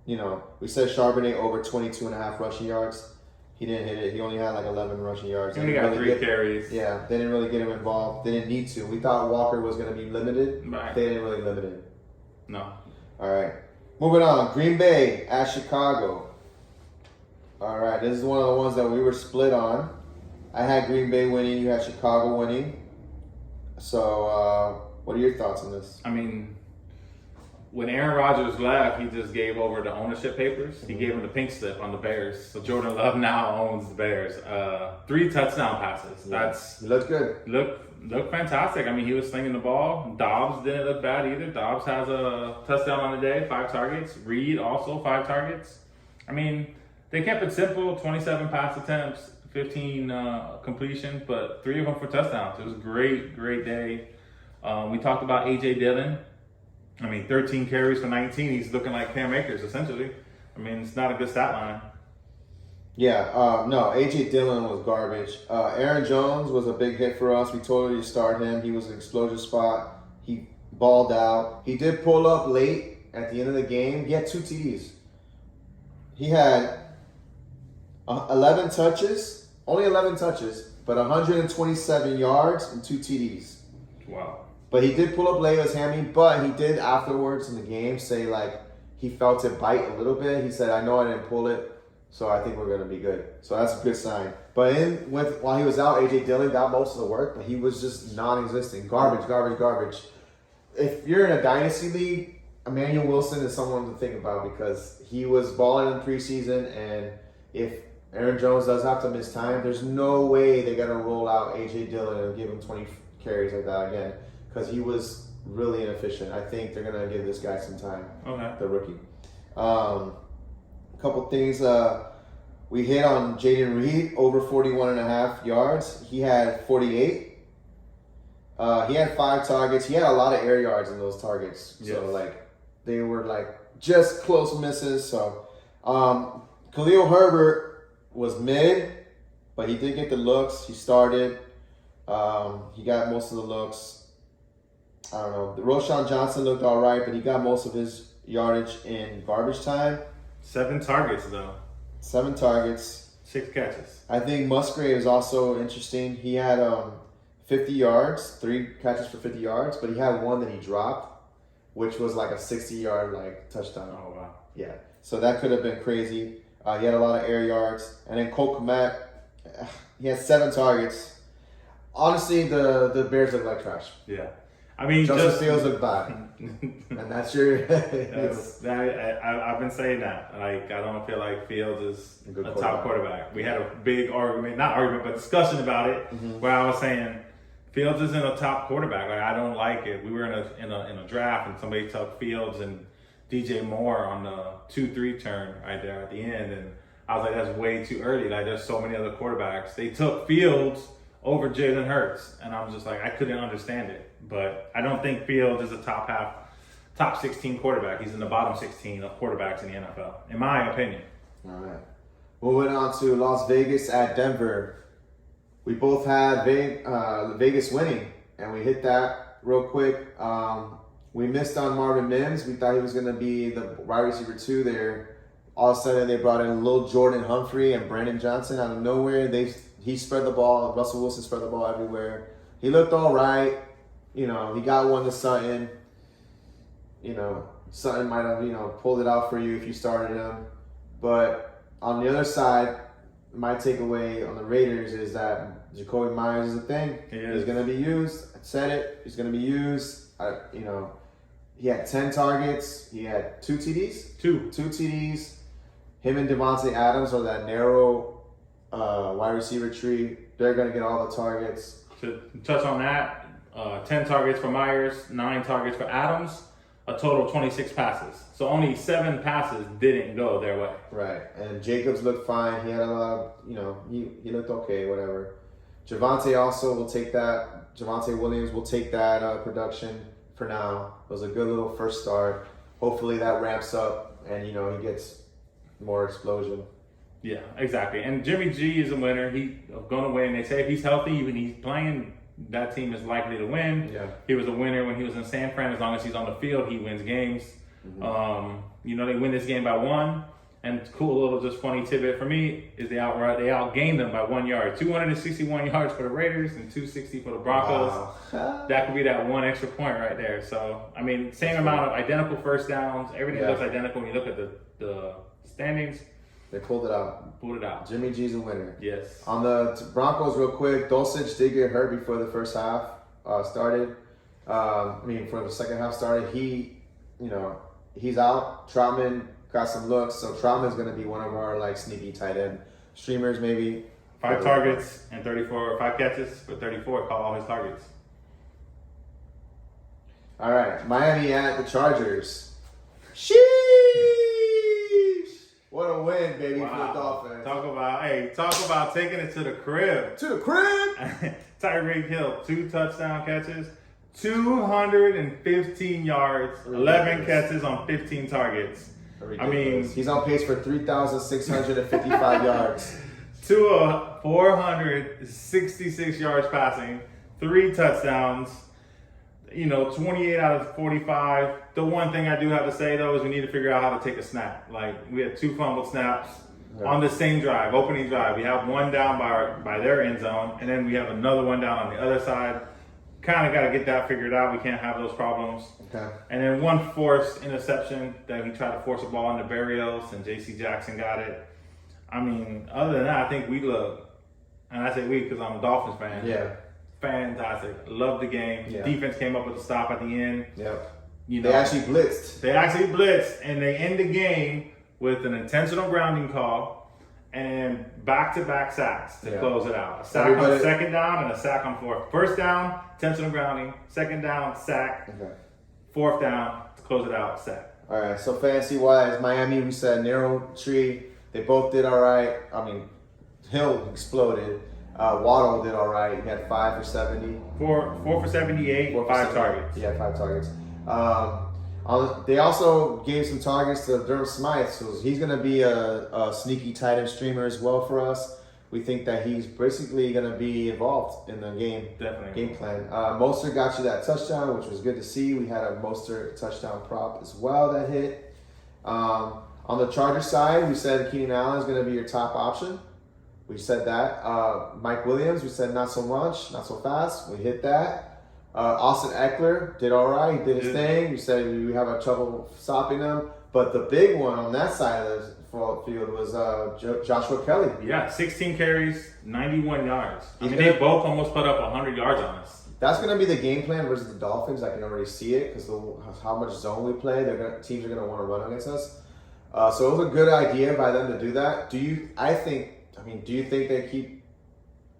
we said Charbonnet over 22.5 rushing yards. He didn't hit it. He only had 11 rushing yards.
He only got 3 carries.
Yeah, they didn't really get him involved. They didn't need to. We thought Walker was going to be limited.
Right.
They didn't really limit him.
No.
All right. Moving on. Green Bay at Chicago. All right. This is one of the ones that we were split on. I had Green Bay winning. You had Chicago winning. So, what are your thoughts on this?
I mean, when Aaron Rodgers left, he just gave over the ownership papers. He gave him the pink slip on the Bears. So Jordan Love now owns the Bears. 3 touchdown passes. That's
He looked good.
look fantastic. I mean, he was slinging the ball. Dobbs didn't look bad either. Dobbs has a touchdown on the day, 5 targets. Reed also 5 targets. I mean, they kept it simple. 27 pass attempts, 15 completions, but 3 of them for touchdowns. It was a great day. We talked about A.J. Dillon. I mean, 13 carries for 19. He's looking like Cam Akers, essentially. I mean, it's not a good stat line.
Yeah, no, A.J. Dillon was garbage. Aaron Jones was a big hit for us. We told you to start him. He was an explosion spot. He balled out. He did pull up late at the end of the game. He had 2 TDs. He had 11 touches, only 11 touches, but 127 yards and 2 TDs.
Wow.
But he did pull up Leia's hammy, but he did afterwards in the game say he felt it bite a little bit. He said, I know I didn't pull it, so I think we're going to be good. So that's a good sign. But while he was out, A.J. Dillon got most of the work, but he was just non-existent. Garbage. If you're in a dynasty league, Emmanuel Wilson is someone to think about because he was balling in preseason, and if Aaron Jones does have to miss time, there's no way they're going to roll out A.J. Dillon and give him 20 carries like that again. Because he was really inefficient. I think they're going to give this guy some time,
Okay.
the rookie. A couple things. We hit on Jaden Reed, over 41.5 yards. He had 48. He had 5 targets. He had a lot of air yards in those targets.
Yes.
So, they were, just close misses. So, Khalil Herbert was mid, but he did get the looks. He started. He got most of the looks. I don't know. Roshan Johnson looked all right, but he got most of his yardage in garbage time.
7 targets, though.
7 targets.
6 catches.
I think Musgrave is also interesting. He had 50 yards, 3 catches for 50 yards, but he had one that he dropped, which was a 60-yard touchdown.
Oh, wow.
Yeah. So that could have been crazy. He had a lot of air yards. And then Cole Kmet, he had 7 targets. Honestly, the Bears look like trash.
Yeah. I mean,
Justin Fields look bad. And that's your...
I've been saying that. I don't feel like Fields is
A good
a top quarterback. We had a big argument, not argument, but discussion about it, where I was saying Fields isn't a top quarterback. I don't like it. We were in a draft, and somebody took Fields and DJ Moore on the 2-3 turn right there at the end, and I was like, that's way too early. There's so many other quarterbacks. They took Fields over Jalen Hurts, and I'm just I couldn't understand it. But I don't think Fields is a top 16 quarterback. He's in the bottom 16 of quarterbacks in the NFL, in my opinion.
All right. Moving on to Las Vegas at Denver. We both had Vegas winning, and we hit that real quick. We missed on Marvin Mims. We thought he was going to be the wide receiver 2 there. All of a sudden, they brought in little Jordan Humphrey and Brandon Johnson out of nowhere. He spread the ball. Russell Wilson spread the ball everywhere. He looked all right. He got one to Sutton. Sutton might have, pulled it out for you if you started him. But On the other side, my takeaway on the Raiders is that Jacoby Myers is a thing. He's going to be used. I said it. He's going to be used. He had 10 targets. He had 2 TDs. Two TDs. Him and Devontae Adams are that narrow wide receiver tree. They're going to get all the targets.
To touch on that, 10 targets for Myers, 9 targets for Adams, a total of 26 passes. So only 7 passes didn't go their way.
Right. And Jacobs looked fine. He had a lot of, he looked okay, whatever. Javonte also will take that. Javonte Williams will take that production for now. It was a good little first start. Hopefully that ramps up and, he gets more explosion.
Yeah, exactly. And Jimmy G is a winner. He's going to win. They say if he's healthy, when he's playing, that team is likely to win.
Yeah.
He was a winner when he was in San Fran. As long as he's on the field, he wins games.
Mm-hmm.
They win this game by 1. And cool little just funny tidbit for me is they outgained them by 1 yard. 261 yards for the Raiders and 260 for the Broncos.
Wow.
That could be that 1 extra point right there. So, same amount of identical first downs. Everything looks identical when you look at the standings.
They pulled it out.
Pulled it out.
Jimmy G's a winner.
Yes.
On the Broncos, real quick, Dulcich did get hurt before the first half started. For the second half started. He's out. Troutman got some looks, so Troutman's going to be one of our sneaky tight end streamers, maybe.
5 targets and 5 catches for 34. Caught all his targets.
All right, Miami at the Chargers. Sheesh! What a win, baby, for the Dolphins.
Talk about taking it to the crib.
To the crib!
Tyreek Hill, 2 touchdown catches, 215 yards, 11 catches on 15 targets.
Ridiculous. He's on pace for 3,655 yards.
466 yards passing, 3 touchdowns. 28 out of 45. The one thing I do have to say, though, is we need to figure out how to take a snap. We had 2 fumbled snaps on the same drive, opening drive. We have one down by their end zone, and then we have another one down on the other side. Kind of got to get that figured out. We can't have those problems.
Okay.
And then 1 forced interception that we tried to force a ball into Barrios, and J.C. Jackson got it. Other than that, I think we look, and I say we because I'm a Dolphins fan.
Yeah.
Fantastic. Love the game.
Yeah.
Defense came up with a stop at the end.
Yep. They actually blitzed.
And they end the game with an intentional grounding call and back-to-back sacks to close it out. A sack on second down and a sack on 4th. First down, intentional grounding. Second down, sack.
Okay.
4th down, to close it out, sack.
All right, so fantasy-wise, Miami, we said narrow tree. They both did all right. Hill exploded. Waddle did all right. He had 5 for 70.
4 for 78, 5 targets.
Yeah, 5 targets. They also gave some targets to Durham Smythe, so he's going to be a sneaky tight end streamer as well for us. We think that he's basically going to be involved in the game.
Definitely.
Game plan. Mostert got you that touchdown, which was good to see. We had a Mostert touchdown prop as well that hit. On the Chargers side, we said Keenan Allen is going to be your top option. We said that. Mike Williams, we said not so much, not so fast. We hit that. Austin Eckler did all right. He did his thing. We said we have a trouble stopping him. But the big one on that side of the field was Joshua Kelly.
Yeah, 16 carries, 91 yards. They both almost put up 100 yards on us.
That's going to be the game plan versus the Dolphins. I can already see it because how much zone we play. Teams are going to want to run against us. So it was a good idea by them to do that. Do you think they keep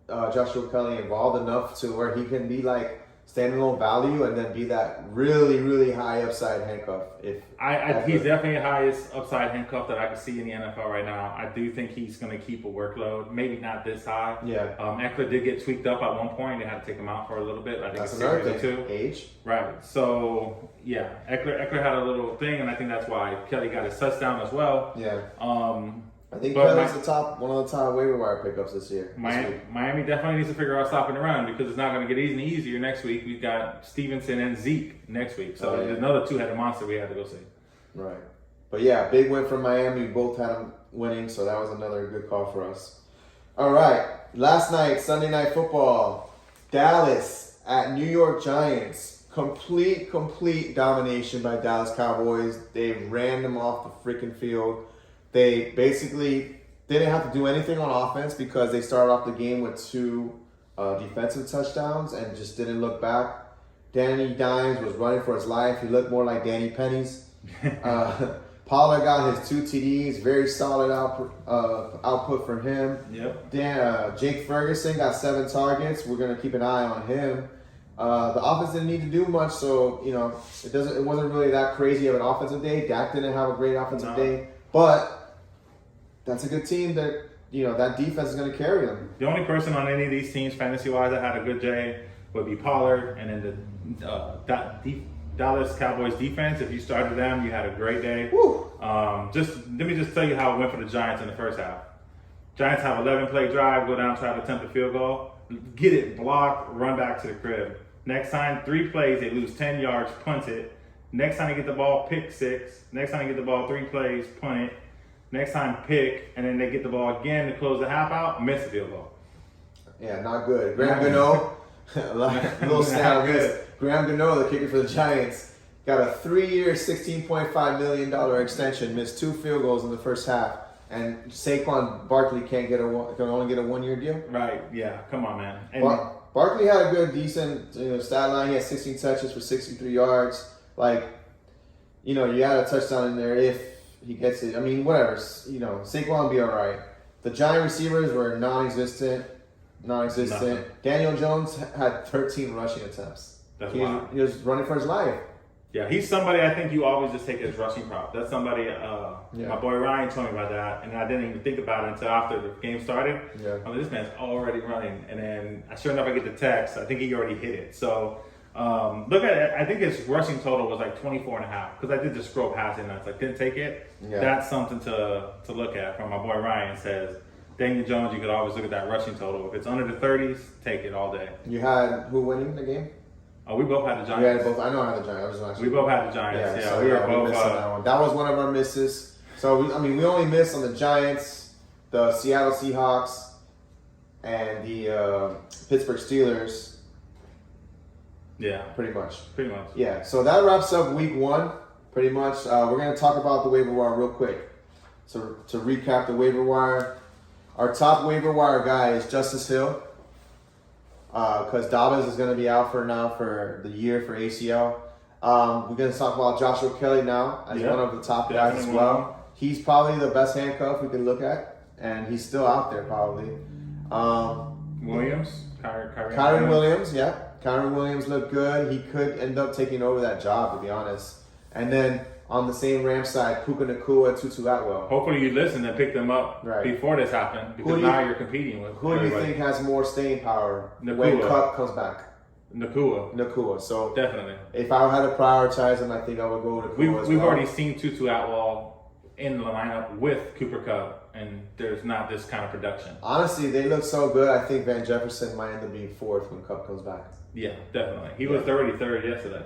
Joshua Kelly involved enough to where he can be standalone value and then be that really, really high upside handcuff?
He's definitely the highest upside handcuff that I can see in the NFL right now. I do think he's going to keep a workload, maybe not this high.
Yeah.
Eckler did get tweaked up at one point. They had to take him out for a little bit. I think
That's
it's
another thing.
too.
Age.
Right. So yeah, Eckler had a little thing, and I think that's why Kelly got his touchdown as well.
Yeah.
I
think Kelly's one of the top waiver wire pickups this year.
Miami definitely needs to figure out stopping the run because it's not going to get any easier next week. We've got Stevenson and Zeke next week. So another 2-headed monster we had to go see.
Right. But yeah, big win from Miami. We both had them winning, so that was another good call for us. All right. Last night, Sunday Night Football. Dallas at New York Giants. Complete domination by Dallas Cowboys. They ran them off the freaking field. They basically They didn't have to do anything on offense because they started off the game with 2 defensive touchdowns and just didn't look back. Danny Dimes was running for his life. He looked more like Danny Pennies. Pollard got his 2 TDs, very solid output from him.
Yep.
Jake Ferguson got 7 targets. We're gonna keep an eye on him. The offense didn't need to do much, so it wasn't really that crazy of an offensive day. Dak didn't have a great offensive day, but that's a good team that that defense is gonna carry them.
The only person on any of these teams, fantasy-wise, that had a good day would be Pollard, and then the Dallas Cowboys defense. If you started them, you had a great day.
Woo.
Let me tell you how it went for the Giants in the first half. Giants have 11-play drive, go down, try to attempt a field goal, get it blocked, run back to the crib. Next time, 3 plays, they lose 10 yards, punt it. Next time they get the ball, pick 6. Next time they get the ball, 3 plays, punt it. Next time, pick, and then they get the ball again to close the half out, miss the field goal.
Yeah, not good. Graham Gano, a little stat on this. Graham Gano, the kicker for the Giants, got a 3-year, $16.5 million extension, missed 2 field goals in the first half, and Saquon Barkley can only get a 1-year deal.
Right? Yeah. Come on, man. And
Barkley had a good, decent stat line. He had 16 touches for 63 yards. You had a touchdown in there if he gets it. I mean, whatever. Saquon will be all right. The Giant receivers were non-existent.
Nothing.
Daniel Jones had 13 rushing attempts. He was running for his life.
Yeah, he's somebody I think you always just take as rushing prop. That's somebody, my boy Ryan told me about that, and I didn't even think about it until after the game started.
Yeah.
I'm like, this man's already running. And then, sure enough, I get the text. I think he already hit it. So, look at it. I think his rushing total was like 24.5, because I did just scroll past it, and I was like, didn't take it.
Yeah.
That's something to look at. From my boy Ryan says, Daniel Jones, you could always look at that rushing total. If it's under the 30s, take it all day.
You had who winning the game?
Oh, we both had the Giants.
We had both. I know I had the Giants.
We both had the Giants. Yeah, we were both.
Missed on that one. That was one of our misses. So we only missed on the Giants, the Seattle Seahawks, and the Pittsburgh Steelers.
Yeah,
pretty much. Yeah. So that wraps up week 1. Pretty much. We're gonna talk about the waiver wire real quick. So to recap the waiver wire, our top waiver wire guy is Justice Hill. Because Dobbins is going to be out for the year for ACL. We're going to talk about Joshua Kelly now as one of the top guys as well. He's probably the best handcuff we can look at, and he's still out there probably.
Williams,
Kyren Williams, yeah. Kyren Williams looked good. He could end up taking over that job, to be honest. And then on the same Rams side, Puka Nacua, Tutu Atwell.
Hopefully you listened and picked them up before this happened, because now you're competing with
Who do you think has more staying power
Nacua.
when Cup comes back?
Nacua.
So
definitely.
If I had to prioritize him, I think I would go with Nacua
We've already seen Tutu Atwell in the lineup with Cooper Kupp, and there's not this kind of production.
Honestly, they look so good. I think Van Jefferson might end up being 4th when Kupp comes back.
Yeah, definitely. He was 33rd yesterday.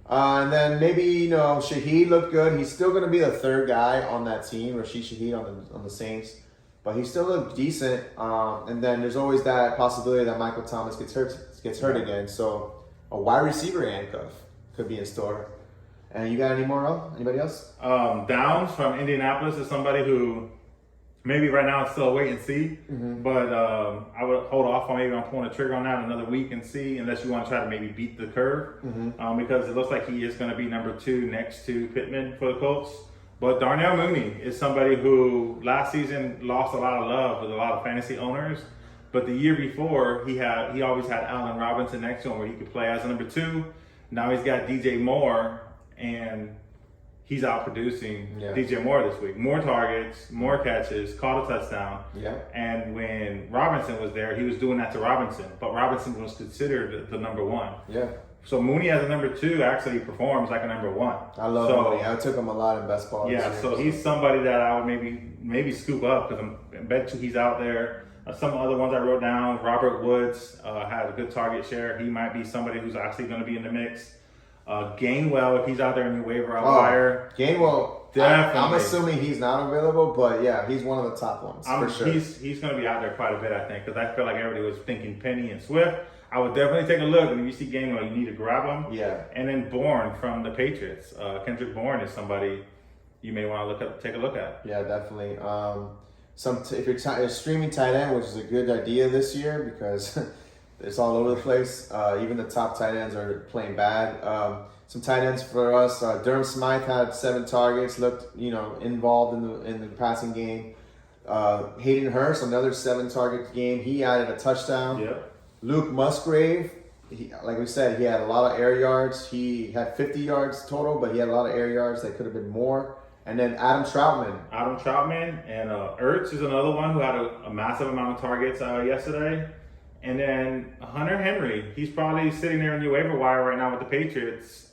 And then maybe, Shaheed looked good. He's still going to be the 3rd guy on that team, Rashid Shaheed on the Saints. But he still looked decent. And then there's always that possibility that Michael Thomas gets hurt again. So a wide receiver handcuff could be in store. And you got anybody else?
Downs from Indianapolis is somebody who maybe right now it's still a wait and see.
Mm-hmm.
But I would hold off on maybe on pulling the trigger on that another week and see, unless you want to try to maybe beat the curve.
Mm-hmm.
Because it looks like he is going to be number 2 next to Pittman for the Colts. But Darnell Mooney is somebody who last season lost a lot of love with a lot of fantasy owners. But the year before, he always had Allen Robinson next to him where he could play as a number 2. Now he's got DJ Moore, and he's out producing DJ Moore this week. More targets, more catches, caught a touchdown.
Yeah.
And when Robinson was there, he was doing that to Robinson. But Robinson was considered the number 1.
Yeah.
So Mooney as a number 2 actually performs like a number 1.
I love Mooney. I took him a lot in best ball.
Yeah, so he's somebody that I would maybe scoop up, because I bet you he's out there. Some other ones I wrote down, Robert Woods had a good target share. He might be somebody who's actually going to be in the mix. Gainwell, if he's out there in your waiver wire.
Gainwell, definitely. I'm assuming he's not available, but yeah, he's one of the top ones for sure.
He's going to be out there quite a bit, I think, because I feel like everybody was thinking Penny and Swift. I would definitely take a look, and if you see Gainwell, you need to grab him.
Yeah.
And then Bourne from the Patriots. Kendrick Bourne is somebody you may want to take a look at.
Yeah, definitely. if you're streaming tight end, which is a good idea this year because it's all over the place. Even the top tight ends are playing bad. Some tight ends for us. Durham Smythe had 7 targets. Looked involved in the passing game. Hayden Hurst, another 7 target game. He added a touchdown.
Yep.
Luke Musgrave, like we said, he had a lot of air yards. He had 50 yards total, but he had a lot of air yards that could have been more. And then Adam Troutman.
And Ertz is another one who had a massive amount of targets yesterday. And then Hunter Henry, he's probably sitting there in your waiver wire right now with the Patriots.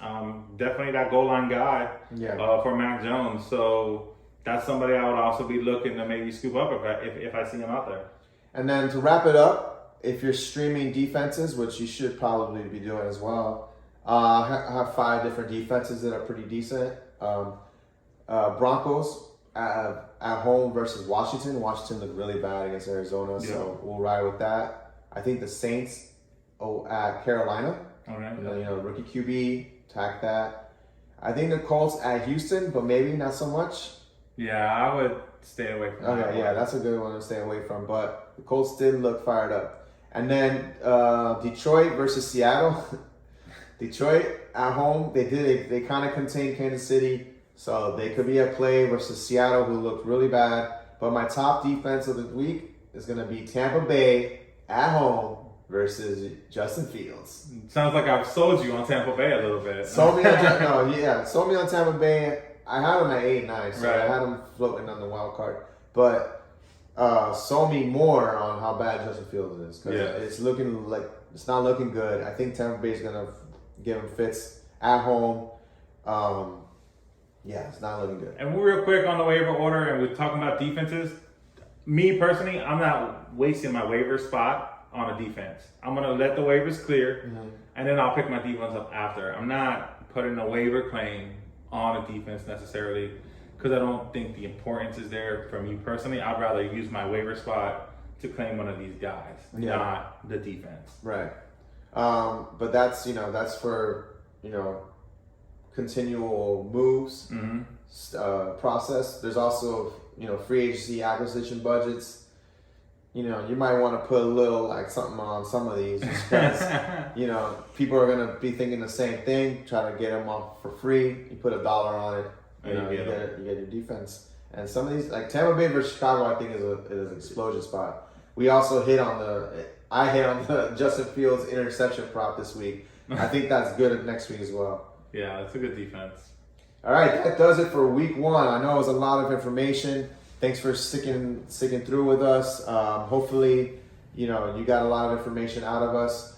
Definitely that goal line guy for Mac Jones. So that's somebody I would also be looking to maybe scoop up if I see him out there.
And then to wrap it up, if you're streaming defenses, which you should probably be doing as well, I have 5 different defenses that are pretty decent. Broncos at home versus Washington. Washington looked really bad against Arizona, so we'll ride with that. I think the Saints at Carolina.
Okay.
Rookie QB, attack that. I think the Colts at Houston, but maybe not so much.
Yeah, I would stay away from that.
Okay, yeah, that's a good one to stay away from. But the Colts did look fired up. And then Detroit versus Seattle. Detroit at home, they kind of contained Kansas City, so they could be a play versus Seattle, who looked really bad. But my top defense of the week is going to be Tampa Bay at home versus Justin Fields.
Sounds like I've sold you on Tampa Bay a little bit.
Sold me on Tampa Bay. I had them at 8-9, so I had them floating on the wild card. But sold me more on how bad Justin Fields is because it's not looking good. I think Tampa Bay is gonna give him fits at home. It's not looking good.
And real quick on the waiver order, and we're talking about defenses. Me personally, I'm not wasting my waiver spot on a defense. I'm gonna let the waivers clear, and then I'll pick my defense up after. I'm not putting a waiver claim on a defense necessarily, because I don't think the importance is there for me personally. I'd rather use my waiver spot to claim one of these guys, not the defense.
Right. But that's for continual moves process. There's also free agency acquisition budgets. You might want to put a little something on some of these just because people are gonna be thinking the same thing. Try to get them off for free. You put $1 on it. You get your defense. And some of these, like Tampa Bay versus Chicago, I think is an explosion spot. We also I hit on the Justin Fields interception prop this week. I think that's good next week as well.
Yeah, that's a good defense.
All right, that does it for week 1. I know it was a lot of information. Thanks for sticking through with us. Hopefully, you got a lot of information out of us.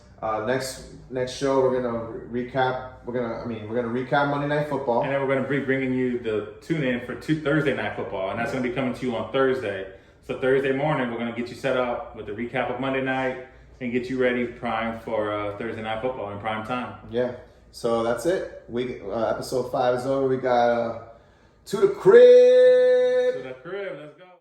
Next show, we're gonna recap. We're gonna recap Monday Night Football,
and then we're gonna be bringing you the tune in for Thursday Night Football, and that's gonna be coming to you on Thursday. So Thursday morning, we're gonna get you set up with the recap of Monday night and get you ready, primed for Thursday Night Football in prime time.
Yeah. So that's it. Episode 5 is over. We got to the crib.
To the crib. Let's go.